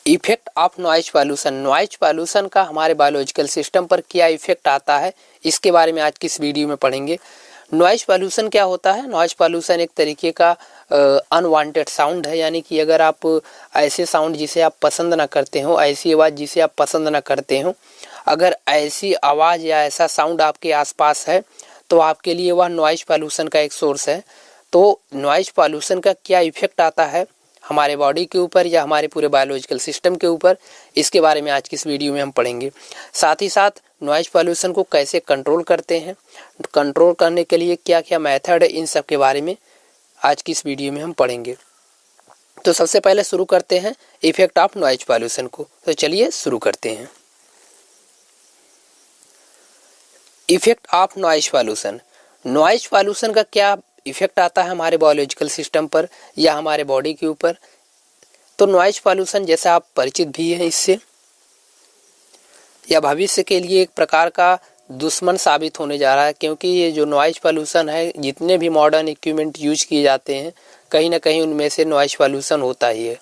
Effect of noise pollution. Noise pollution का हमारे biological system पर क्या इफेक्ट आता है, इसके बारे में आज की इस वीडियो में पढ़ेंगे। नॉइज पॉल्यूशन क्या होता है? नॉइज पॉल्यूशन एक तरीके का अनवांटेड साउंड है, यानी कि अगर आप ऐसे साउंड जिसे आप पसंद ना करते हो, ऐसी आवाज़ जिसे आप पसंद ना करते हो, अगर ऐसी आवाज़ या ऐसा साउंड आपके आसपास है तो आपके लिए वह नॉइज पॉल्यूशन का एक सोर्स है। तो नॉइज पॉल्यूशन का क्या इफेक्ट आता है हमारे बॉडी के ऊपर या हमारे पूरे बायोलॉजिकल सिस्टम के ऊपर, इसके बारे में आज की इस वीडियो में हम पढ़ेंगे। साथ ही साथ नॉइज पॉल्यूशन को कैसे कंट्रोल करते हैं, कंट्रोल करने के लिए क्या क्या मेथड है, इन सब के बारे में आज की इस वीडियो में हम पढ़ेंगे। तो सबसे पहले शुरू करते हैं इफेक्ट ऑफ नॉइज पॉल्यूशन को। तो चलिए शुरू करते हैं। Effect of noise pollution. Noise pollution का क्या इफेक्ट आता है हमारे बायोलॉजिकल सिस्टम पर या हमारे बॉडी के ऊपर? तो नॉइज पॉल्यूशन जैसा आप परिचित भी हैं इससे, या भविष्य के लिए एक प्रकार का दुश्मन साबित होने जा रहा है, क्योंकि ये जो नॉइज पॉल्यूशन है, जितने भी मॉडर्न इक्विपमेंट यूज किए जाते हैं कहीं ना कहीं उनमें से नॉइज पॉल्यूशन होता ही है।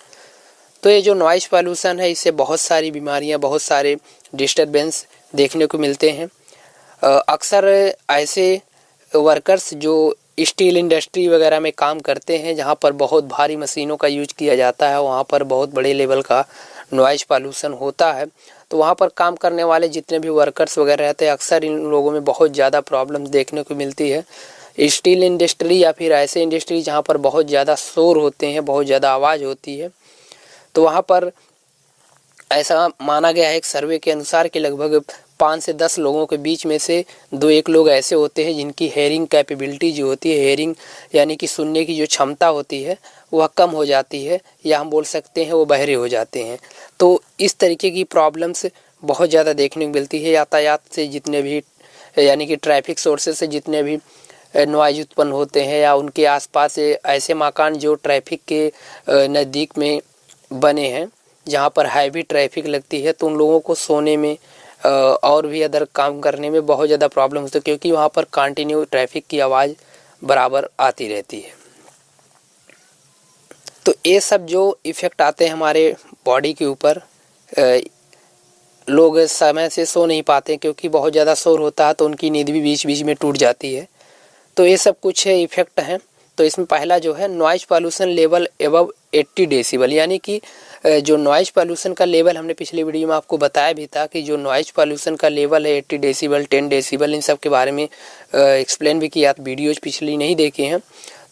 तो ये जो नॉइज पॉल्यूशन है, इससे बहुत सारी बीमारियां, बहुत सारे डिस्टर्बेंस देखने को मिलते हैं। अक्सर ऐसे वर्कर्स जो स्टील इंडस्ट्री वगैरह में काम करते हैं, जहाँ पर बहुत भारी मशीनों का यूज किया जाता है, वहाँ पर बहुत बड़े लेवल का नॉइज पॉल्यूशन होता है। तो वहाँ पर काम करने वाले जितने भी वर्कर्स वगैरह रहते हैं, अक्सर इन लोगों में बहुत ज़्यादा प्रॉब्लम देखने को मिलती है। स्टील इंडस्ट्री या फिर ऐसे इंडस्ट्री जहाँ पर बहुत ज़्यादा शोर होते हैं, बहुत ज़्यादा आवाज़ होती है, तो वहाँ पर ऐसा माना गया है एक सर्वे के अनुसार कि लगभग 5 से 10 लोगों के बीच में से 2-1 लोग ऐसे होते हैं जिनकी हेयरिंग कैपेबिलिटी जो होती है, हेयरिंग यानी कि सुनने की जो क्षमता होती है, वह कम हो जाती है, या हम बोल सकते हैं वो बहरे हो जाते हैं। तो इस तरीके की प्रॉब्लम्स बहुत ज़्यादा देखने को मिलती है। यातायात से जितने भी यानी कि ट्रैफिक सोर्सेज से जितने भी नॉइज उत्पन्न होते हैं, या उनके आसपास ऐसे मकान जो ट्रैफिक के नज़दीक में बने हैं, जहाँ पर हैवी ट्रैफिक लगती है, तो उन लोगों को सोने में और भी अदर काम करने में बहुत ज़्यादा प्रॉब्लम होती है, क्योंकि वहाँ पर कंटिन्यू ट्रैफिक की आवाज़ बराबर आती रहती है। तो ये सब जो इफ़ेक्ट आते हैं हमारे बॉडी के ऊपर, लोग समय से सो नहीं पाते क्योंकि बहुत ज़्यादा शोर होता है, तो उनकी नींद भी बीच बीच में टूट जाती है। तो ये सब कुछ इफ़ेक्ट हैं। तो इसमें पहला जो है noise pollution level above 80 decibel, यानी कि जो नॉइज पॉल्यूशन का लेवल हमने पिछले वीडियो में आपको बताया भी था कि जो नॉइज पॉल्यूशन का लेवल है 80 डेसिबल, 10 डेसिबल, इन सब के बारे में एक्सप्लेन भी किया। वीडियोज पिछली नहीं देखे हैं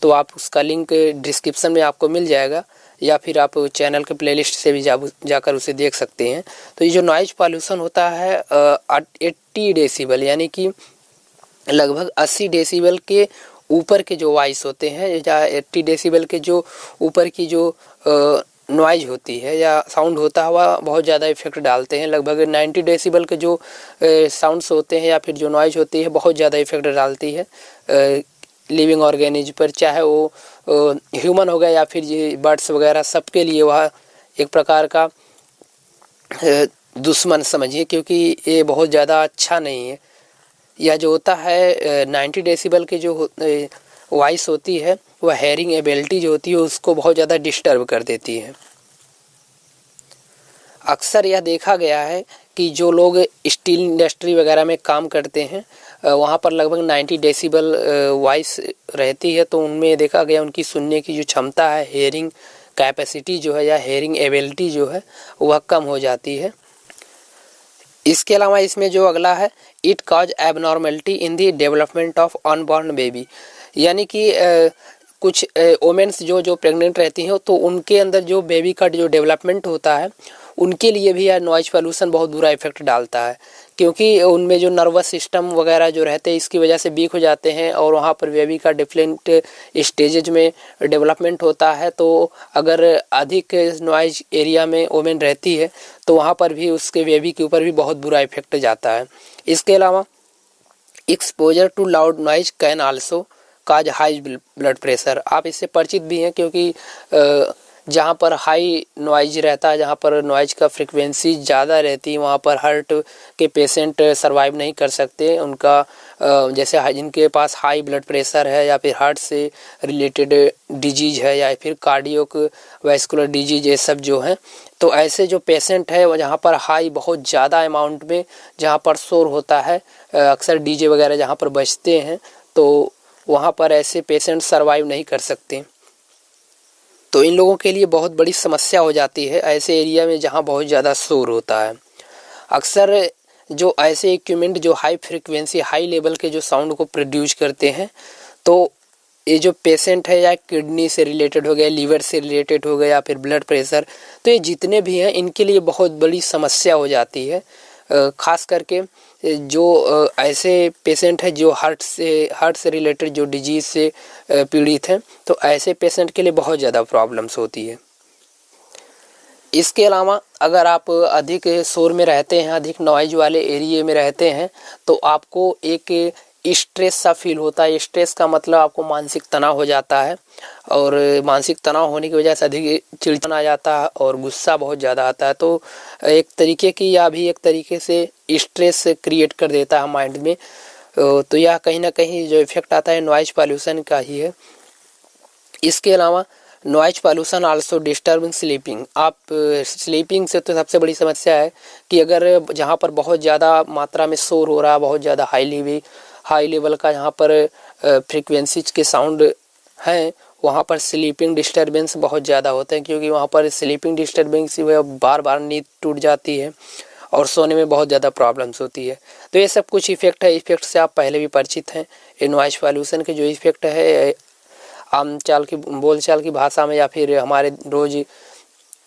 तो आप उसका लिंक डिस्क्रिप्शन में आपको मिल जाएगा, या फिर आप चैनल के प्लेलिस्ट से भी जाकर उसे देख सकते हैं। तो ये जो नॉइज पॉल्यूशन होता है 80 डेसिबल, यानी कि लगभग 80 डेसिबल के ऊपर के जो वॉइस होते हैं, या 80 डेसिबल के जो ऊपर की जो नॉइज होती है या साउंड होता है, वह बहुत ज़्यादा इफेक्ट डालते हैं। लगभग 90 डेसिबल के जो साउंड्स होते हैं या फिर जो नॉइज होती है, बहुत ज़्यादा इफेक्ट डालती है लिविंग ऑर्गेनिज्म पर, चाहे वो ह्यूमन हो गया या फिर ये बर्ड्स वगैरह, सबके लिए वह एक प्रकार का दुश्मन समझिए, क्योंकि ये बहुत ज़्यादा अच्छा नहीं है। यह जो होता है 90 डेसिबल की जो वॉइस होती है, वह हेयरिंग एबिलिटी जो होती है उसको बहुत ज़्यादा डिस्टर्ब कर देती है। अक्सर यह देखा गया है कि जो लोग स्टील इंडस्ट्री वगैरह में काम करते हैं, वहाँ पर लगभग 90 डेसिबल वॉइस रहती है, तो उनमें देखा गया उनकी सुनने की जो क्षमता है, हेयरिंग कैपेसिटी जो है या हेयरिंग एबिलिटी जो है, वह कम हो जाती है। इसके अलावा इसमें जो अगला है, it cause abnormality in the development of unborn baby, यानी कि कुछ वोमेन्स जो प्रेग्नेंट रहती हैं, तो उनके अंदर जो बेबी का जो डेवलपमेंट होता है, उनके लिए भी यह नॉइज पॉल्यूशन बहुत बुरा इफेक्ट डालता है, क्योंकि उनमें जो नर्वस सिस्टम वगैरह जो रहते हैं, इसकी वजह से वीक हो जाते हैं, और वहाँ पर बेबी का डिफरेंट स्टेजेज में डेवलपमेंट होता है। तो अगर अधिक नॉइज एरिया में वोमेन रहती है, तो वहाँ पर भी उसके बेबी के ऊपर भी बहुत बुरा इफेक्ट जाता है। इसके अलावा exposure to loud noise can also cause high blood pressure, आप इससे परिचित भी हैं, क्योंकि जहाँ पर हाई नॉइज रहता है, जहाँ पर नॉइज का फ्रिक्वेंसी ज़्यादा रहती है, वहाँ पर हार्ट के पेशेंट सर्वाइव नहीं कर सकते। उनका जैसे जिनके पास हाई ब्लड प्रेशर है या फिर हार्ट से रिलेटेड डिजीज है या फिर कार्डियोक वैस्कुलर डिजीज, ये सब जो हैं, तो ऐसे जो पेशेंट है वो जहाँ पर हाई बहुत ज़्यादा अमाउंट में जहाँ पर शोर होता है, अक्सर डीजे वगैरह जहाँ पर बजते हैं, तो वहाँ पर ऐसे पेशेंट सर्वाइव नहीं कर सकते। तो इन लोगों के लिए बहुत बड़ी समस्या हो जाती है ऐसे एरिया में जहाँ बहुत ज़्यादा शोर होता है। अक्सर जो ऐसे इक्विपमेंट जो हाई फ्रिक्वेंसी हाई लेवल के जो साउंड को प्रोड्यूस करते हैं, तो ये जो पेशेंट है या किडनी से रिलेटेड हो गया, लीवर से रिलेटेड हो गया या फिर ब्लड प्रेशर, तो ये जितने भी हैं इनके लिए बहुत बड़ी समस्या हो जाती है। ख़ास करके जो ऐसे पेशेंट हैं जो हार्ट से रिलेटेड जो डिजीज़ से पीड़ित हैं, तो ऐसे पेशेंट के लिए बहुत ज़्यादा प्रॉब्लम्स होती है। इसके अलावा अगर आप अधिक शोर में रहते हैं, अधिक नॉइज वाले एरिया में रहते हैं, तो आपको एक स्ट्रेस सा फील होता है। स्ट्रेस का मतलब आपको मानसिक तनाव हो जाता है, और मानसिक तनाव होने की वजह से अधिक चिड़चिड़ापन आ जाता है और गुस्सा बहुत ज़्यादा आता है। तो एक तरीके से स्ट्रेस क्रिएट कर देता है माइंड में। तो यह कहीं ना कहीं जो इफ़ेक्ट आता है नॉइज पॉल्यूशन का ही है। इसके अलावा noise pollution also disturbing sleeping. आप स्लीपिंग से तो सबसे बड़ी समस्या है कि अगर जहाँ पर बहुत ज़्यादा मात्रा में शोर हो रहा है, बहुत ज़्यादा हाई लेवल का यहाँ पर फ्रीक्वेंसीज के साउंड हैं, वहाँ पर स्लीपिंग डिस्टर्बेंस बहुत ज़्यादा होते हैं, क्योंकि वहाँ पर स्लीपिंग डिस्टर्बेंस की वजह बार बार नींद टूट जाती है और सोने में बहुत ज़्यादा प्रॉब्लम्स होती है। तो ये सब कुछ इफ़ेक्ट है। इफ़ेक्ट से आप पहले भी परिचित हैं। ये नॉइज पॉल्यूशन के जो इफ़ेक्ट है बोलचाल की भाषा में या फिर हमारे रोज़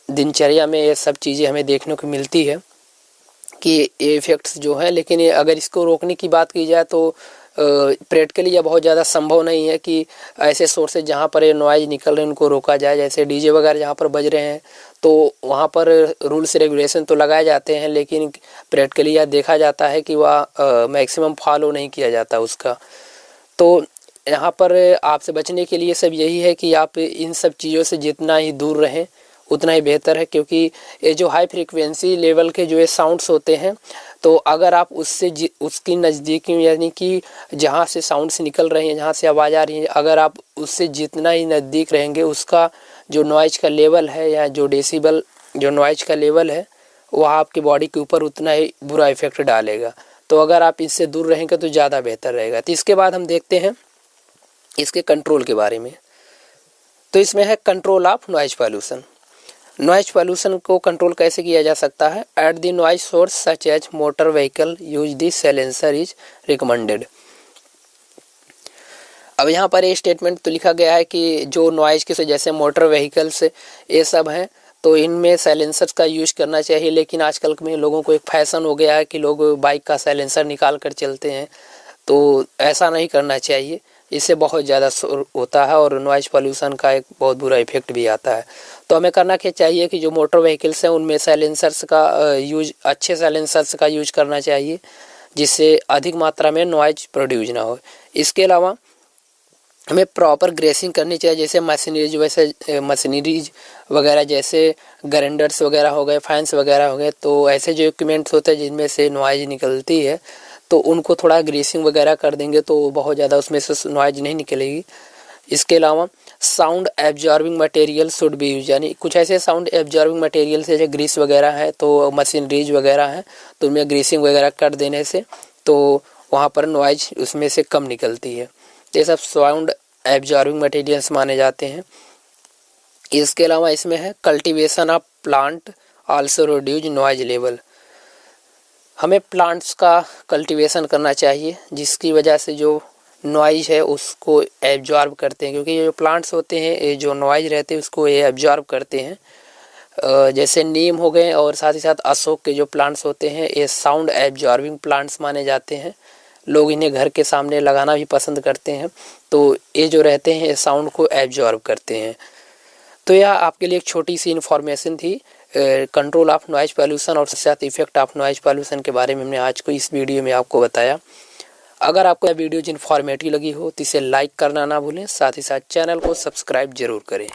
दिनचर्या में ये सब चीज़ें हमें देखने को मिलती है कि ये इफ़ेक्ट्स जो हैं। लेकिन ये अगर इसको रोकने की बात की जाए तो प्रैक्टिकली यह बहुत ज़्यादा संभव नहीं है कि ऐसे सोर्सेज जहाँ पर ये नॉइज निकल रहे हैं उनको रोका जाए। जैसे डीजे वगैरह जहाँ पर बज रहे हैं, तो वहाँ पर रूल्स रेगुलेशन तो लगाए जाते हैं, लेकिन प्रैक्टिकली यह देखा जाता है कि वह मैक्सिमम फॉलो नहीं किया जाता उसका। तो यहाँ पर आपसे बचने के लिए सब यही है कि आप इन सब चीज़ों से जितना ही दूर रहें उतना ही बेहतर है, क्योंकि ये जो हाई फ्रीक्वेंसी लेवल के जो ये साउंड्स होते हैं, तो अगर आप उसकी नज़दीकी यानी कि जहाँ से साउंड्स निकल रहे हैं, जहाँ से आवाज़ आ रही है, अगर आप उससे जितना ही नज़दीक रहेंगे उसका जो नॉइज का लेवल है या जो डेसिबल जो नॉइज का लेवल है वह आपकी बॉडी के ऊपर उतना ही बुरा इफ़ेक्ट डालेगा। तो अगर आप इससे दूर रहेंगे तो ज़्यादा बेहतर रहेगा। तो इसके बाद हम देखते हैं इसके कंट्रोल के बारे में। तो इसमें है control of noise pollution. Noise pollution को कंट्रोल कैसे किया जा सकता है? At the noise source such as motor vehicle use the silencer is recommended. अब यहाँ पर ये स्टेटमेंट तो लिखा गया है कि जो नॉइज के जैसे मोटर व्हीकल्स ये सब हैं, तो इनमें साइलेंसर्स का यूज करना चाहिए। लेकिन आजकल में लोगों को एक फैशन हो गया है कि लोग बाइक का साइलेंसर निकाल कर चलते हैं, तो ऐसा नहीं करना चाहिए। इससे बहुत ज़्यादा शोर होता है और नॉइज पॉल्यूशन का एक बहुत बुरा इफेक्ट भी आता है। तो हमें करना क्या चाहिए कि जो मोटर व्हीकल्स हैं उनमें साइलेंसर्स का अच्छे साइलेंसर्स का यूज करना चाहिए, जिससे अधिक मात्रा में नॉइज प्रोड्यूस ना हो। इसके अलावा हमें प्रॉपर ग्रेसिंग करनी चाहिए, जैसे मशीनरीज वगैरह जैसे ग्राइंडर्स वगैरह हो गए, फैंस वगैरह हो गए, तो ऐसे जो इक्विपमेंट्स होते हैं जिनमें से नॉइज निकलती है, तो उनको थोड़ा ग्रेसिंग वगैरह कर देंगे तो बहुत ज़्यादा उसमें से नॉइज नहीं निकलेगी। इसके अलावा sound absorbing material should be use, यानी कुछ ऐसे साउंड एब्जॉर्बिंग मटेरियल से जैसे ग्रीस वगैरह है, तो मशीनरीज वगैरह है, तो उनमें ग्रीसिंग वगैरह कर देने से तो वहाँ पर नॉइज उसमें से कम निकलती है। ये सब साउंड एब्जॉर्बिंग मटेरियल्स माने जाते हैं। इसके अलावा इसमें है cultivation of plant also reduce noise level. हमें प्लांट्स का कल्टीवेशन करना चाहिए, जिसकी वजह से जो नॉइज है उसको एब्जॉर्ब करते हैं, क्योंकि ये जो प्लांट्स होते हैं ये जो नॉइज रहते हैं उसको ये एब्जॉर्ब करते हैं। जैसे नीम हो गए और साथ ही साथ अशोक के जो प्लांट्स होते हैं ये साउंड एब्जॉर्बिंग प्लांट्स माने जाते हैं। लोग इन्हें घर के सामने लगाना भी पसंद करते हैं, तो ये जो रहते हैं ये साउंड को एब्जॉर्ब करते हैं। तो यह आपके लिए एक छोटी सी इन्फॉर्मेशन थी कंट्रोल ऑफ नॉइज पॉल्यूशन और साथ इफेक्ट ऑफ नॉइज पॉल्यूशन के बारे में हमने आज को इस वीडियो में आपको बताया। अगर आपको यह वीडियो इन्फॉर्मेटिव लगी हो तो इसे लाइक करना ना भूलें, साथ ही साथ चैनल को सब्सक्राइब जरूर करें।